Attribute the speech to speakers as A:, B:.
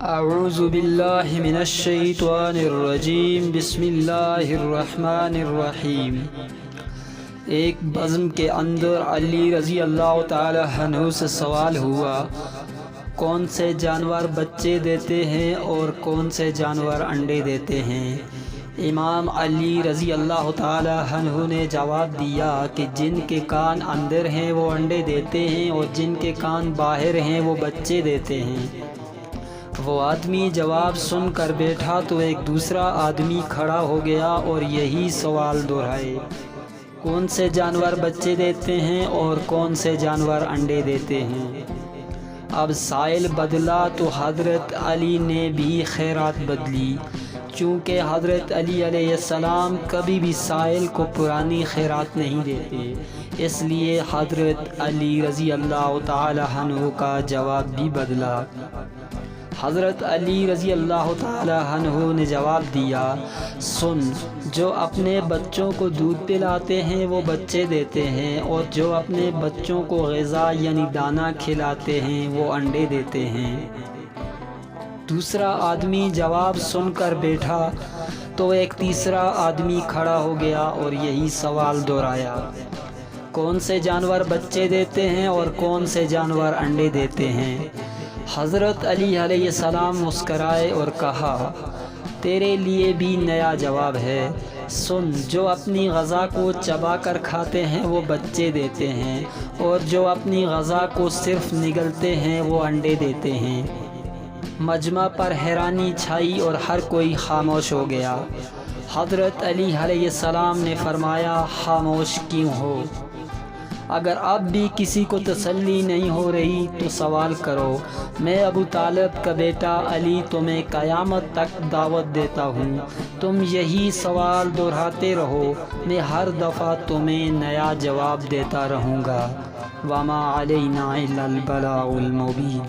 A: اعوذ باللہ من الشیطان الرجیم بسم اللہ الرحمن الرحیم۔ ایک بزم کے اندر علی رضی اللہ تعالی عنہ سے سوال ہوا، کون سے جانور بچے دیتے ہیں اور کون سے جانور انڈے دیتے ہیں؟ امام علی رضی اللہ تعالی عنہ نے جواب دیا کہ جن کے کان اندر ہیں وہ انڈے دیتے ہیں اور جن کے کان باہر ہیں وہ بچے دیتے ہیں۔ وہ آدمی جواب سن کر بیٹھا تو ایک دوسرا آدمی کھڑا ہو گیا اور یہی سوال دہرائے، کون سے جانور بچے دیتے ہیں اور کون سے جانور انڈے دیتے ہیں؟ اب سائل بدلا تو حضرت علی نے بھی خیرات بدلی، چونکہ حضرت علی علیہ السلام کبھی بھی سائل کو پرانی خیرات نہیں دیتے، اس لیے حضرت علی رضی اللہ تعالی عنہ کا جواب بھی بدلا۔ حضرت علی رضی اللہ تعالی عنہ نے جواب دیا، سن، جو اپنے بچوں کو دودھ پلاتے ہیں وہ بچے دیتے ہیں اور جو اپنے بچوں کو غذا یعنی دانہ کھلاتے ہیں وہ انڈے دیتے ہیں۔ دوسرا آدمی جواب سن کر بیٹھا تو ایک تیسرا آدمی کھڑا ہو گیا اور یہی سوال دہرایا، کون سے جانور بچے دیتے ہیں اور کون سے جانور انڈے دیتے ہیں؟ حضرت علی علیہ السلام مسکرائے اور کہا، تیرے لیے بھی نیا جواب ہے، سن، جو اپنی غذا کو چبا کر کھاتے ہیں وہ بچے دیتے ہیں اور جو اپنی غذا کو صرف نگلتے ہیں وہ انڈے دیتے ہیں۔ مجمع پر حیرانی چھائی اور ہر کوئی خاموش ہو گیا۔ حضرت علی علیہ السلام نے فرمایا، خاموش کیوں ہو؟ اگر اب بھی کسی کو تسلی نہیں ہو رہی تو سوال کرو، میں ابو طالب کا بیٹا علی تمہیں قیامت تک دعوت دیتا ہوں، تم یہی سوال دہراتے رہو، میں ہر دفعہ تمہیں نیا جواب دیتا رہوں گا۔ وما علینا الا البلاغ المبین۔